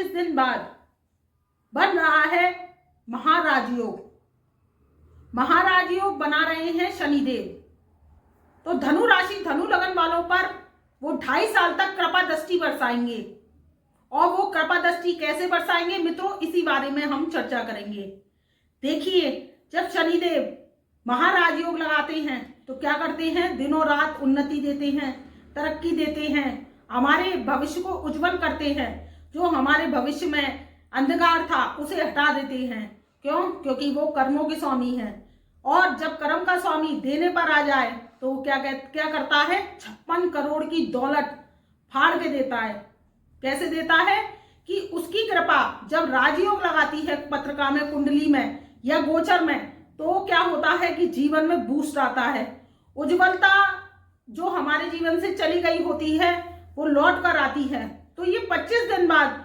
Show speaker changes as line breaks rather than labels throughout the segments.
25 दिन बाद बन रहा है महाराजयोग। महाराजयोग बना रहे हैं शनिदेव। तो धनु राशि धनु लगन वालों पर वो 2.5 साल तक कृपा दृष्टि बरसाएंगे। और वो कृपा दृष्टि कैसे बरसाएंगे मित्रों, इसी बारे में हम चर्चा करेंगे। देखिए, जब शनिदेव महाराजयोग लगाते हैं तो क्या करते हैं, दिनों रात उन्नति देते हैं, तरक्की देते हैं, हमारे भविष्य को उज्जवल करते हैं। जो हमारे भविष्य में अंधकार था उसे हटा देते हैं। क्यों? क्योंकि वो कर्मों के स्वामी हैं। और जब कर्म का स्वामी देने पर आ जाए तो वो क्या करता है, 56 करोड़ की दौलत फाड़ के देता है। कैसे देता है कि उसकी कृपा जब राजयोग लगाती है पत्रिका में, कुंडली में या गोचर में, तो क्या होता है कि जीवन में बूस्ट आता है। उज्ज्वलता जो हमारे जीवन से चली गई होती है वो लौट कर आती है। तो ये 25 दिन बाद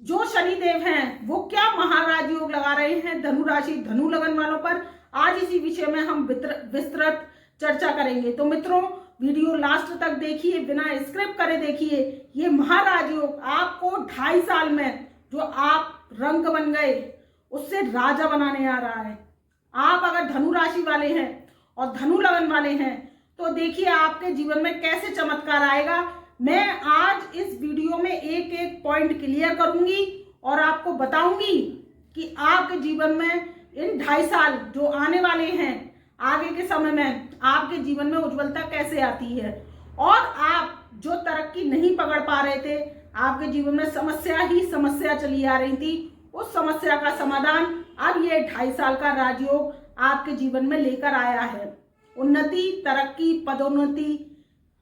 जो शनिदेव हैं वो क्या महाराजयोग लगा रहे हैं धनु राशि धनु लगन वालों पर, आज इसी विषय में हम विस्तृत चर्चा करेंगे। तो मित्रों, वीडियो लास्ट तक देखिए, बिना स्क्रिप्ट करे देखिए। ये महाराजयोग आपको 2.5 साल में जो आप रंग बन गए उससे राजा बनाने आ रहा है। आप अगर धनु राशि वाले हैं और धनु लगन वाले हैं तो देखिए आपके जीवन में कैसे चमत्कार आएगा। मैं आज इस वीडियो में एक एक पॉइंट क्लियर करूंगी और आपको बताऊंगी कि आपके जीवन में इन 2.5 साल जो आने वाले हैं, आगे के समय में आपके जीवन में उज्ज्वलता कैसे आती है। और आप जो तरक्की नहीं पकड़ पा रहे थे, आपके जीवन में समस्या ही समस्या चली आ रही थी, उस समस्या का समाधान अब ये 2.5 साल का राजयोग आपके जीवन में लेकर आया है। उन्नति, तरक्की, पदोन्नति,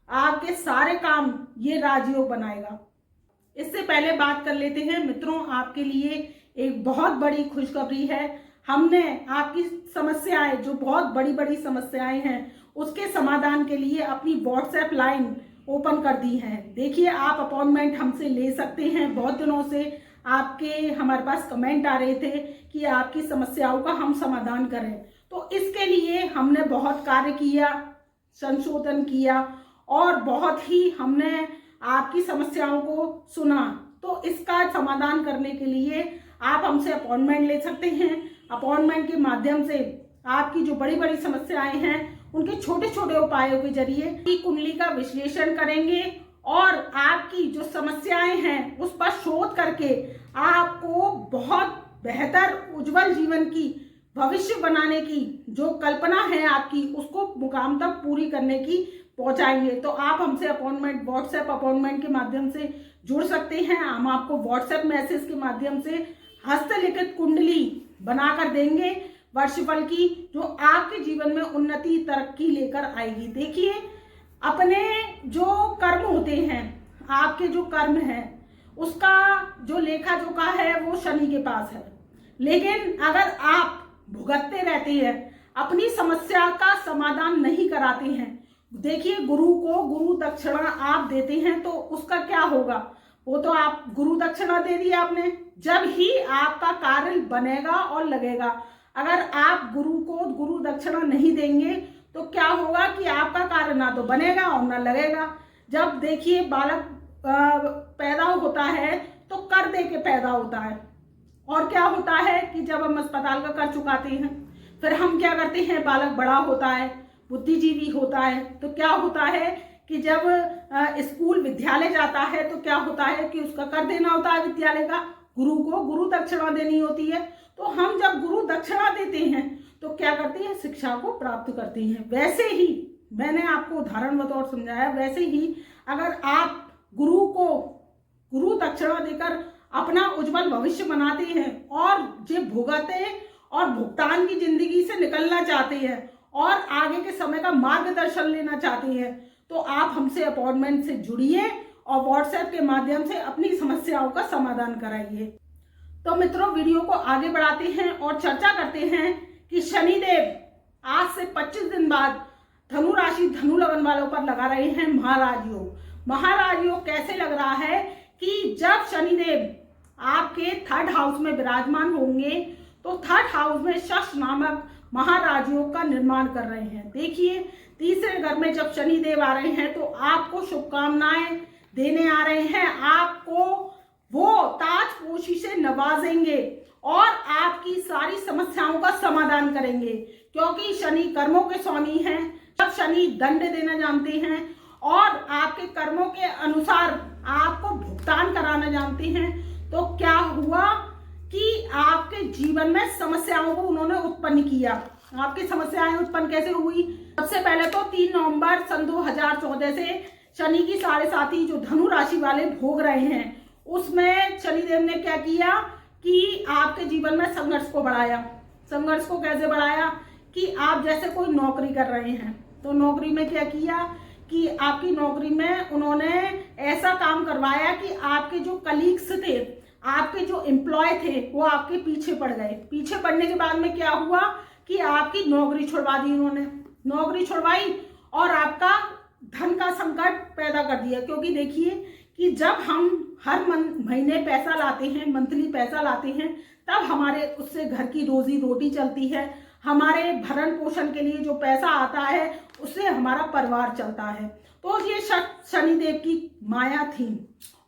आपके सारे काम ये राजयोग बनाएगा। इससे पहले बात कर लेते हैं मित्रों, आपके लिए एक बहुत बड़ी खुशखबरी है। हमने आपकी समस्याएं, जो बहुत बड़ी बड़ी समस्याएं हैं, उसके समाधान के लिए अपनी व्हाट्सएप लाइन ओपन कर दी है। देखिए, आप अपॉइंटमेंट हमसे ले सकते हैं। बहुत दिनों से आपके हमारे पास कमेंट आ रहे थे कि आपकी समस्याओं का हम समाधान करें। तो इसके लिए हमने बहुत कार्य किया, संशोधन किया और बहुत ही हमने आपकी समस्याओं को सुना। तो इसका समाधान करने के लिए आप हमसे अपॉइंटमेंट ले सकते हैं। अपॉइंटमेंट के माध्यम से आपकी जो बड़ी बड़ी समस्याएं हैं उनके छोटे छोटे उपायों के जरिए कुंडली का विश्लेषण करेंगे और आपकी जो समस्याएं हैं उस पर शोध करके आपको बहुत बेहतर उज्जवल जीवन की भविष्य बनाने की जो कल्पना है आपकी, उसको मुकाम तक पूरी करने की पहुंचाएंगे। तो आप हमसे अपॉइंटमेंट व्हाट्सएप अपॉइंटमेंट के माध्यम से जुड़ सकते हैं। हम आपको व्हाट्सएप मैसेज के माध्यम से हस्तलिखित कुंडली बनाकर देंगे वर्षफल की, जो आपके जीवन में उन्नति तरक्की लेकर आएगी। देखिए, अपने जो कर्म होते हैं, आपके जो कर्म है उसका जो लेखा जोखा है वो शनि के पास है। लेकिन अगर आप भुगतते रहते हैं, अपनी समस्या का समाधान नहीं कराते हैं, देखिए गुरु को गुरु दक्षिणा आप देते हैं तो उसका क्या होगा, वो तो आप गुरु दक्षिणा दे दी आपने। जब ही आपका कार्य बनेगा और लगेगा, अगर आप गुरु को गुरु दक्षिणा नहीं देंगे तो क्या होगा कि आपका कार्य ना तो बनेगा और ना लगेगा। जब देखिए बालक पैदा होता है तो कर दे के पैदा होता है, और क्या होता है कि जब हम अस्पताल का कर चुकाते हैं फिर हम क्या करते हैं, बालक बड़ा होता है, बुद्धिजीवी होता है, तो क्या होता है कि जब स्कूल विद्यालय जाता है तो क्या होता है कि उसका कर देना होता है विद्यालय का, गुरु को गुरु दक्षिणा देनी होती है। तो हम जब गुरु दक्षिणा देते हैं तो क्या करते हैं, शिक्षा को प्राप्त करते हैं। वैसे ही मैंने आपको उदाहरण बतौर समझाया, वैसे ही अगर आप गुरु को गुरु दक्षिणा देकर अपना उज्जवल भविष्य बनाते हैं और जो भुगते और भुगतान की जिंदगी से निकलना चाहते हैं और आगे के समय का मार्गदर्शन लेना चाहते हैं, तो आप हमसे अपॉइंटमेंट से जुड़िए और व्हाट्सएप के माध्यम से अपनी समस्याओं का समाधान कराइए। तो मित्रों, वीडियो को आगे बढ़ाते हैं और चर्चा करते हैं कि शनिदेव आज से 25 दिन बाद धनु राशि धनु लगन वालों पर लगा रहे हैं महाराजयोग। महाराजयोग कैसे लग रहा है कि जब शनिदेव आपके 3rd हाउस में विराजमान होंगे तो 3rd हाउस में शश नामक महाराजयोग का निर्माण कर रहे हैं। देखिए, तीसरे घर में जब शनिदेव आ रहे हैं तो आपको शुभकामनाएं देने आ रहे हैं, आपको वो ताज खुशी से नवाजेंगे और आपकी सारी समस्याओं का समाधान करेंगे, क्योंकि शनि कर्मों के स्वामी हैं। जब शनि दंड देना जानते हैं और आपके कर्मों के अनुसार आपको भुगतान कराना जानते हैं, तो क्या हुआ कि आपके जीवन में समस्याओं को उन्होंने उत्पन्न किया। आपकी समस्याएं उत्पन्न कैसे हुई? सबसे पहले तो 3 नवंबर सन 2014 से शनि की 7.5 जो धनु राशि वाले भोग रहे हैं, उसमें शनिदेव ने क्या किया कि आपके जीवन में संघर्ष को बढ़ाया। संघर्ष को कैसे बढ़ाया कि आप जैसे कोई नौकरी कर रहे हैं, तो नौकरी में क्या किया कि आपकी नौकरी में उन्होंने ऐसा काम करवाया कि आपके जो कलीग्स थे, आपके जो एम्प्लॉय थे, वो आपके पीछे पड़ गए। पीछे पड़ने के बाद में क्या हुआ कि आपकी नौकरी छुड़वा दी उन्होंने। नौकरी छुड़वाई और आपका धन का संकट पैदा कर दिया, क्योंकि देखिए कि जब हम हर महीने पैसा लाते हैं, मंथली पैसा लाते हैं, तब हमारे उससे घर की रोजी रोटी चलती है। हमारे भरण पोषण के लिए जो पैसा आता है उससे हमारा परिवार चलता है। तो ये शनिदेव की माया थी।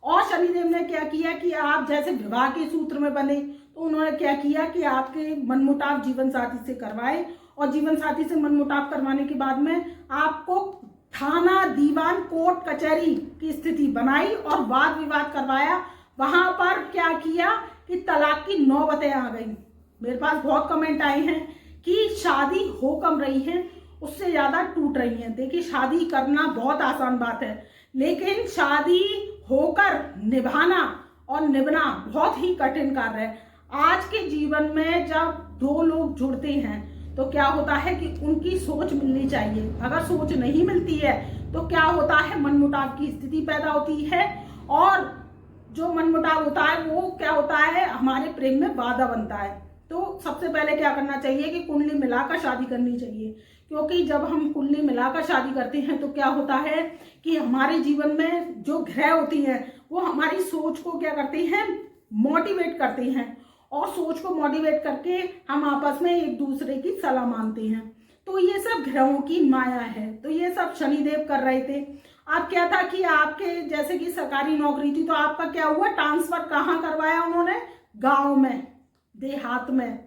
और शनिदेव ने क्या किया कि आप जैसे विवाह के सूत्र में बंधे, तो उन्होंने क्या किया कि आपके मनमुटाव जीवन साथी से करवाए, और जीवन साथी से मनमुटाव करवाने के बाद में आपको थाना, दीवान, कोर्ट कचहरी की स्थिति बनाई और वाद विवाद करवाया। वहां पर क्या किया कि तलाक की नौबतें आ गई। मेरे पास बहुत कमेंट आए हैं कि शादी हो कम रही है, उससे ज्यादा टूट रही है। देखिए, शादी करना बहुत आसान बात है, लेकिन शादी होकर निभाना और निभना बहुत ही कठिन कार्य है। आज के जीवन में जब 2 लोग जुड़ते हैं तो क्या होता है कि उनकी सोच मिलनी चाहिए। अगर सोच नहीं मिलती है तो क्या होता है, मनमुटाव की स्थिति पैदा होती है, और जो मनमुटाव होता है वो क्या होता है, हमारे प्रेम में बाधा बनता है। तो सबसे पहले क्या करना चाहिए कि कुंडली मिलाकर शादी करनी चाहिए, क्योंकि जब हम कुंडली मिलाकर शादी करते हैं तो क्या होता है कि हमारे जीवन में जो ग्रह होती हैं वो हमारी सोच को क्या करते हैं, मोटिवेट करते हैं, और सोच को मोटिवेट करके हम आपस में एक दूसरे की सलाह मानते हैं। तो ये सब ग्रहों की माया है। तो ये सब शनिदेव कर रहे थे। अब क्या था कि आपके जैसे कि सरकारी नौकरी थी, तो आपका क्या हुआ, ट्रांसफर कहाँ करवाया उन्होंने, गांव में, देहात में।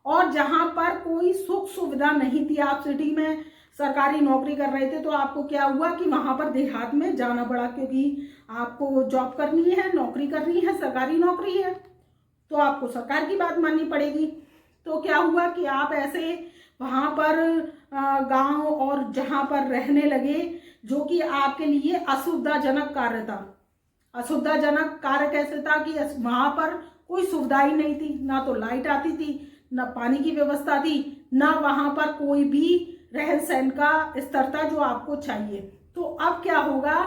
और जहां पर कोई सुख सुविधा नहीं थी, आप सिटी में सरकारी नौकरी कर रहे थे, तो आपको क्या हुआ कि वहां पर देहात में जाना पड़ा, क्योंकि आपको जॉब करनी है, नौकरी करनी है, सरकारी नौकरी है, तो आपको सरकार की बात माननी पड़ेगी। तो क्या हुआ कि आप ऐसे वहां पर गांव और जहां पर रहने लगे, जो कि आपके लिए असुविधाजनक कार्य था। असुविधाजनक कार्य कैसे था कि वहां पर कोई सुविधा ही नहीं थी, ना तो लाइट आती थी, ना पानी की व्यवस्था थी, ना वहां पर कोई भी रहन सहन का स्तर था जो आपको चाहिए। तो अब क्या होगा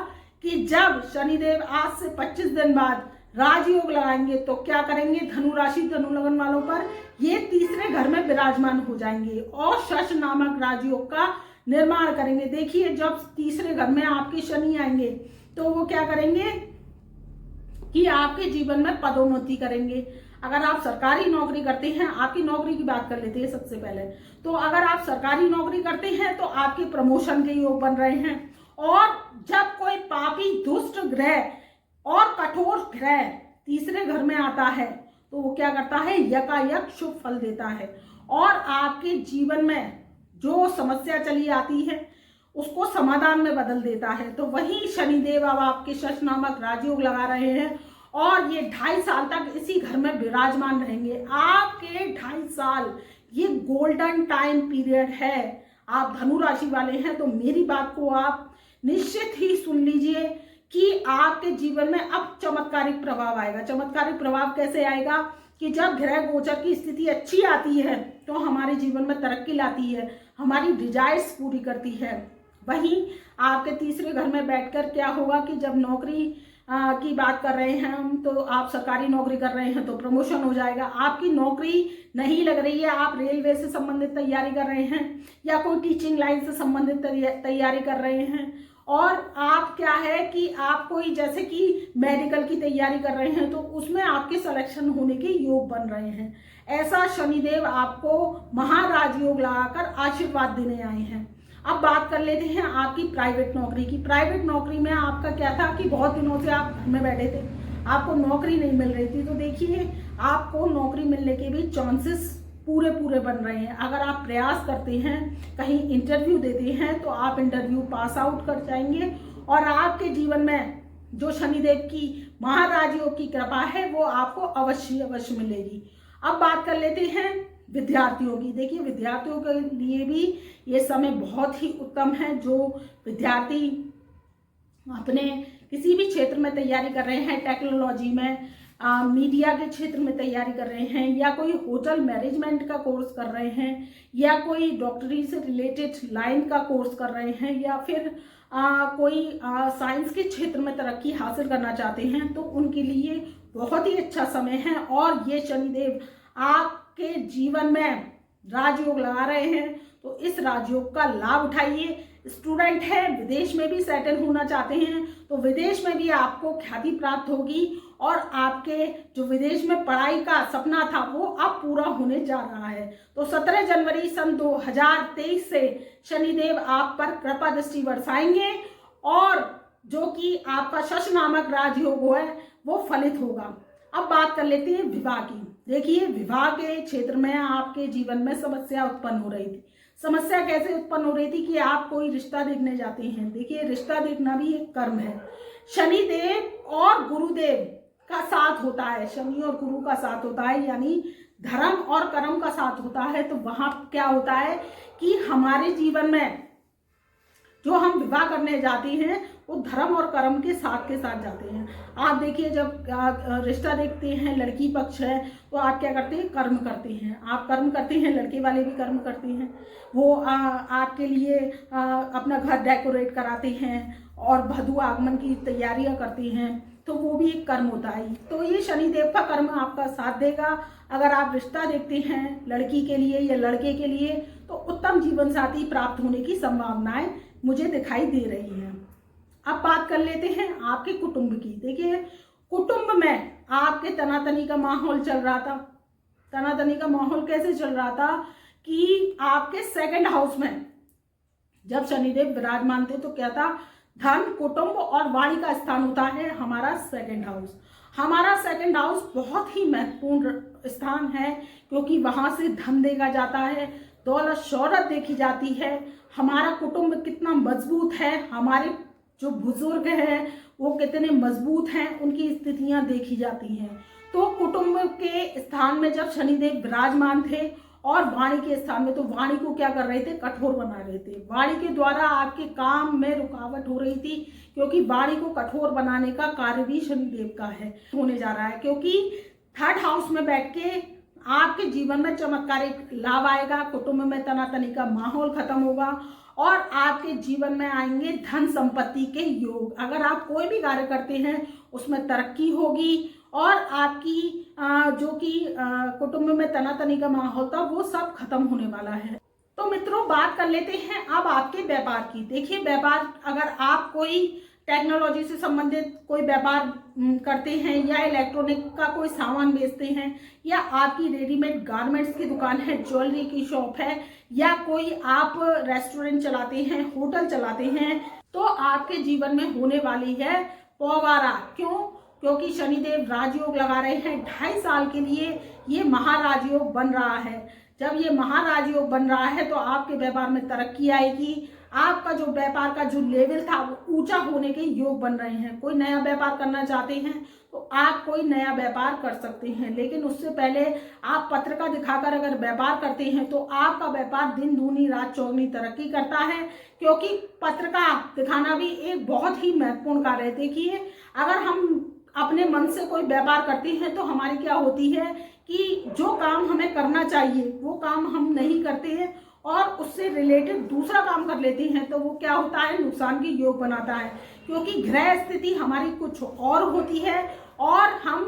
कि जब शनिदेव आज से 25 दिन बाद राजयोग लगाएंगे, तो क्या करेंगे, धनु राशि धनु लगन वालों पर ये तीसरे घर में विराजमान हो जाएंगे और शश नामक राजयोग का निर्माण करेंगे। देखिए, जब तीसरे घर में आपके शनि आएंगे तो वो क्या करेंगे कि आपके जीवन में पदोन्नति करेंगे। अगर आप सरकारी नौकरी करते हैं, आपकी नौकरी की बात कर लेते हैं सबसे पहले, तो अगर आप सरकारी नौकरी करते हैं तो आपके प्रमोशन के योग बन रहे हैं। और जब कोई पापी दुष्ट ग्रह और कठोर ग्रह तीसरे घर में आता है तो वो क्या करता है, यकायक शुभ फल देता है, और आपके जीवन में जो समस्या चली आती है उसको समाधान में बदल देता है। तो वही शनिदेव अब आपके शश नामक राजयोग लगा रहे हैं, और ये 2.5 साल तक इसी घर में विराजमान रहेंगे। आपके 2.5 साल ये गोल्डन टाइम पीरियड है। आप धनु राशि वाले हैं तो मेरी बात को आप निश्चित ही सुन लीजिए कि आपके जीवन में अब चमत्कारिक प्रभाव आएगा। चमत्कारिक प्रभाव कैसे आएगा कि जब ग्रह गोचर की स्थिति अच्छी आती है तो हमारे जीवन में तरक्की लाती है, हमारी डिजायर्स पूरी करती है। वहीं आपके तीसरे घर में बैठकर क्या होगा कि जब नौकरी की बात कर रहे हैं हम, तो आप सरकारी नौकरी कर रहे हैं तो प्रमोशन हो जाएगा। आपकी नौकरी नहीं लग रही है, आप रेलवे से संबंधित तैयारी कर रहे हैं या कोई टीचिंग लाइन से संबंधित तैयारी कर रहे हैं, और आप क्या है कि आप कोई जैसे कि मेडिकल की तैयारी कर रहे हैं तो उसमें आपके सिलेक्शन होने के योग बन रहे हैं। ऐसा शनिदेव आपको महाराजयोग लगाकर आशीर्वाद देने आए हैं। अब बात कर लेते हैं आपकी प्राइवेट नौकरी की। प्राइवेट नौकरी में आपका क्या था कि बहुत दिनों से आप घर में बैठे थे, आपको नौकरी नहीं मिल रही थी, तो देखिए आपको नौकरी मिलने के भी चांसेस पूरे पूरे बन रहे हैं। अगर आप प्रयास करते हैं, कहीं इंटरव्यू देते हैं, तो आप इंटरव्यू पास आउट कर जाएंगे और आपके जीवन में जो शनिदेव की महाराजयोग की कृपा है वो आपको अवश्य अवश्य मिलेगी। अब बात कर लेते हैं विद्यार्थियों की। देखिए विद्यार्थियों के लिए भी ये समय बहुत ही उत्तम है। जो विद्यार्थी अपने किसी भी क्षेत्र में तैयारी कर रहे हैं, टेक्नोलॉजी में, मीडिया के क्षेत्र में तैयारी कर रहे हैं, या कोई होटल मैनेजमेंट का कोर्स कर रहे हैं, या कोई डॉक्टरी से रिलेटेड लाइन का कोर्स कर रहे हैं, या फिर कोई साइंस के क्षेत्र में तरक्की हासिल करना चाहते हैं, तो उनके लिए बहुत ही अच्छा समय है। और ये शनिदेव आपके जीवन में राजयोग लगा रहे हैं, तो इस राजयोग का लाभ उठाइए। स्टूडेंट है, विदेश में भी सेटल होना चाहते हैं, तो विदेश में भी आपको ख्याति प्राप्त होगी और आपके जो विदेश में पढ़ाई का सपना था वो अब पूरा होने जा रहा है। तो 17 जनवरी सन 2023 से शनिदेव आप पर कृपा दृष्टि बरसाएंगे और जो कि आपका शश नामक राजयोग है वो फलित होगा। अब बात कर लेते हैं विवाह की। देखिए विवाह के क्षेत्र में आपके जीवन में समस्या उत्पन्न हो रही थी। समस्या कैसे उत्पन्न हो रही थी कि आप कोई रिश्ता देखने जाते हैं। देखिए रिश्ता देखना भी एक कर्म है। शनिदेव और गुरुदेव का साथ होता है, शनि और गुरु का साथ होता है, यानी धर्म और कर्म का साथ होता है। तो वहां क्या होता है कि हमारे जीवन में जो हम विवाह करने जाते हैं वो धर्म और कर्म के साथ जाते हैं। आप देखिए जब रिश्ता देखते हैं, लड़की पक्ष है, तो आप क्या करते हैं, कर्म करते हैं। आप कर्म करते हैं, लड़के वाले भी कर्म करते हैं। वो आपके लिए अपना घर डेकोरेट कराते हैं और वधू आगमन की तैयारियां करते हैं, तो वो भी एक कर्म होता है। तो ये शनिदेव का कर्म आपका साथ देगा। अगर आप रिश्ता देखते हैं लड़की के लिए या लड़के के लिए, तो उत्तम जीवन साथी प्राप्त होने की संभावनाएं मुझे दिखाई दे रही हैं। अब बात कर लेते हैं आपके कुटुंब की। देखिए कुटुंब में आपके तनातनी का माहौल चल रहा था। तनातनी का माहौल कैसे चल रहा था कि आपके सेकंड हाउस में जब शनिदेव विराजमान थे, तो क्या था, धन, कुटुंब और वाणी का स्थान होता है हमारा सेकंड हाउस। हमारा सेकंड हाउस बहुत ही महत्वपूर्ण स्थान है, क्योंकि वहां से धन देखा जाता है, दौलत शौहरत देखी जाती है। हमारा कुटुंब कितना मजबूत है, हमारे जो बुजुर्ग हैं वो कितने मजबूत हैं, उनकी स्थितियां देखी जाती हैं। तो कुटुंब के स्थान में जब शनिदेव विराजमान थे और वाणी के स्थान में, तो वाणी को क्या कर रहे थे, कठोर बना रहे थे। वाणी के द्वारा आपके काम में रुकावट हो रही थी, क्योंकि वाणी को कठोर बनाने का कार्य भी शनिदेव का है, होने जा रहा है। क्योंकि थर्ड हाउस में बैठ के आपके जीवन में चमत्कारिक लाभ आएगा, कुटुंब में तनातनी का माहौल खत्म होगा और आपके जीवन में आएंगे धन संपत्ति के योग। अगर आप कोई भी कार्य करते हैं उसमें तरक्की होगी और आपकी जो कि कुटुंब में तनातनी का माहौल था वो सब खत्म होने वाला है। तो मित्रों बात कर लेते हैं अब आपके व्यापार की। देखिए व्यापार, अगर आप कोई टेक्नोलॉजी से संबंधित कोई व्यापार करते हैं या इलेक्ट्रॉनिक का कोई सामान बेचते हैं, या आपकी रेडीमेड गारमेंट्स की दुकान है, ज्वेलरी की शॉप है, या कोई आप रेस्टोरेंट चलाते हैं, होटल चलाते हैं, तो आपके जीवन में होने वाली है पौवारा। क्यों? क्योंकि शनिदेव राजयोग लगा रहे हैं। 2.5 साल के लिए ये महाराजयोग बन रहा है। जब ये महाराजयोग बन रहा है तो आपके व्यापार में तरक्की आएगी। आपका जो व्यापार का जो लेवल था वो ऊंचा होने के योग बन रहे हैं। कोई नया व्यापार करना चाहते हैं तो आप कोई नया व्यापार कर सकते हैं, लेकिन उससे पहले आप पत्रिका दिखाकर अगर व्यापार करते हैं तो आपका व्यापार दिन दूनी रात चौगुनी तरक्की करता है, क्योंकि पत्रिका दिखाना भी एक बहुत ही महत्वपूर्ण कार्य है। देखिए अगर हम अपने मन से कोई व्यापार करते हैं तो हमारी क्या होती है कि जो काम हमें करना चाहिए वो काम हम नहीं करते हैं और उससे रिलेटेड दूसरा काम कर लेते हैं, तो वो क्या होता है, नुकसान के योग बनाता है। क्योंकि ग्रह स्थिति हमारी कुछ और होती है और हम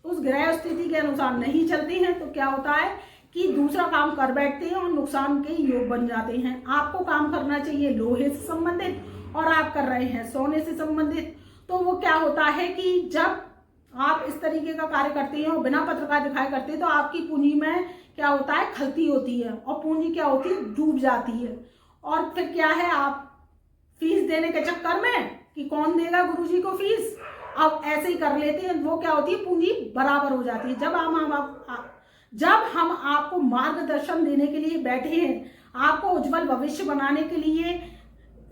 उस ग्रह स्थिति के अनुसार नहीं चलते हैं, तो क्या होता है कि दूसरा काम कर बैठते हैं और नुकसान के योग बन जाते हैं। आपको काम करना चाहिए लोहे से संबंधित और आप कर रहे हैं सोने से संबंधित, तो वो क्या होता है कि जब आप इस तरीके का कार्य करते हैं और बिना पत्रकार दिखाए करते हैं तो आपकी पूंजी में क्या होता है, खलती होती है और पूंजी क्या होती है, डूब जाती है। और फिर क्या है, आप फीस देने के चक्कर में कि कौन देगा गुरुजी को फीस, अब ऐसे ही कर लेते हैं, वो क्या होती है, पूंजी बराबर हो जाती है। जब हम आपको मार्गदर्शन देने के लिए बैठे हैं, आपको उज्जवल भविष्य बनाने के लिए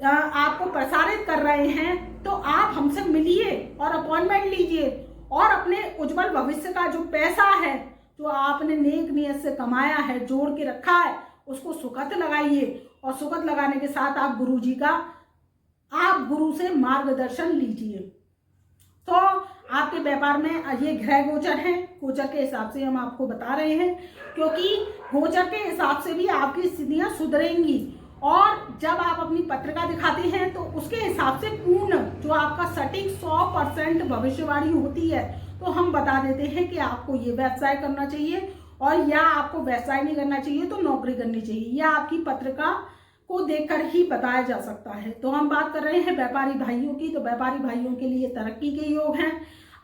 आपको प्रसारित कर रहे हैं, तो आप हमसे मिलिए और अपॉइंटमेंट लीजिए और अपने उज्जवल भविष्य का जो पैसा है, जो आपने नेक नियत से कमाया है, जोड़ के रखा है, उसको सुकत लगाइए। और सुकत लगाने के साथ आप गुरु से मार्गदर्शन लीजिए। तो आपके व्यापार में ये ग्रह गोचर हैं, गोचर के हिसाब से हम आपको बता रहे हैं, क्योंकि गोचर के हिसाब से भी आपकी स्थितियां सुधरेंगी। और जब आप अपनी पत्रिका दिखाते हैं तो उसके हिसाब से पूर्ण जो आपका सटीक 100% भविष्यवाणी होती है, तो हम बता देते हैं कि आपको ये व्यवसाय करना चाहिए और या आपको व्यवसाय नहीं करना चाहिए तो नौकरी करनी चाहिए, या आपकी पत्रिका को देखकर ही बताया जा सकता है। तो हम बात कर रहे हैं व्यापारी भाइयों की। तो व्यापारी भाइयों के लिए तरक्की के योग हैं,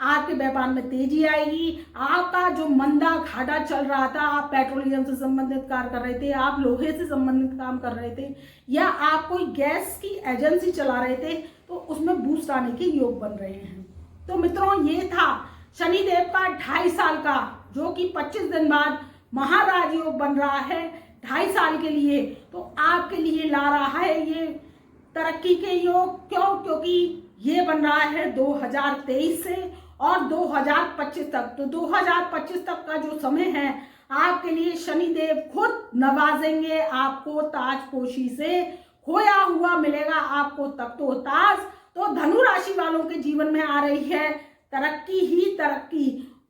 आपके व्यापार में तेजी आएगी। आपका जो मंदा घाटा चल रहा था, आप पेट्रोलियम से संबंधित कार्य कर रहे थे, आप लोहे से संबंधित काम कर रहे थे, या आप कोई गैस की एजेंसी चला रहे थे, तो उसमें बूस्ट आने के योग बन रहे हैं। तो मित्रों, ये था शनिदेव का 2.5 साल का, जो कि 25 दिन बाद महाराज योग बन रहा है 2.5 साल के लिए। तो आपके लिए ला रहा है ये तरक्की के योग। क्यों? क्योंकि ये बन रहा है 2023 से और 2025 तक। तो 2025 तक का जो समय है, आपके लिए शनिदेव खुद नवाजेंगे, आपको ताजपोशी से खोया हुआ मिलेगा, आपको तख्तो ताज। तो धनु राशि वालों के जीवन में आ रही है तरक्की ही तरक्की,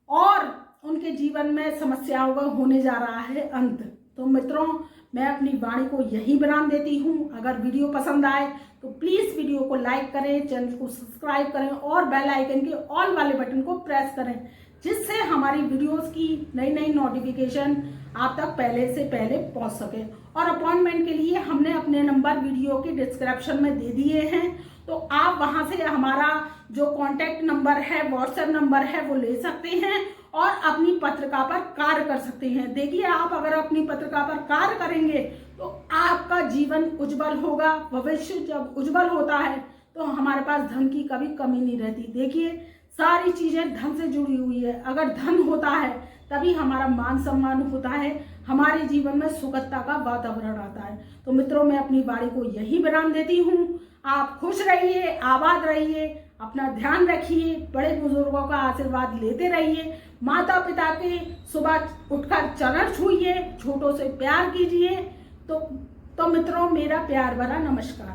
और उनके जीवन में समस्याओं का होने जा रहा है अंत। तो मित्रों, मैं अपनी वाणी को यही विराम देती हूँ। अगर वीडियो पसंद आए तो प्लीज़ वीडियो को लाइक करें, चैनल को सब्सक्राइब करें और बेल आइकन के ऑल वाले बटन को प्रेस करें, जिससे हमारी वीडियोस की नई नई नोटिफिकेशन आप तक पहले से पहले पहुंच सके। और अपॉइंटमेंट के लिए हमने अपने नंबर वीडियो के डिस्क्रिप्शन में दे दिए हैं, तो आप वहां से हमारा जो कॉन्टैक्ट नंबर है, व्हाट्सएप नंबर है, वो ले सकते हैं और अपनी पत्रिका पर कार्य कर सकते हैं। देखिए, आप अगर अपनी पत्रिका पर कार्य करेंगे तो आपका जीवन उज्जवल होगा। भविष्य जब उज्जवल होता है तो हमारे पास धन की कभी कमी नहीं रहती। देखिए, सारी चीजें धन से जुड़ी हुई है। अगर धन होता है तभी हमारा मान सम्मान होता है, हमारे जीवन में सुखदता का वातावरण आता है। तो मित्रों, मैं अपनी वाणी को यही विराम देती हूँ। आप खुश रहिए, आबाद रहिए, अपना ध्यान रखिए, बड़े बुजुर्गों का आशीर्वाद लेते रहिए, माता पिता के सुबह उठकर चरण छूइए, छोटों से प्यार कीजिए। तो मित्रों, मेरा प्यार भरा नमस्कार।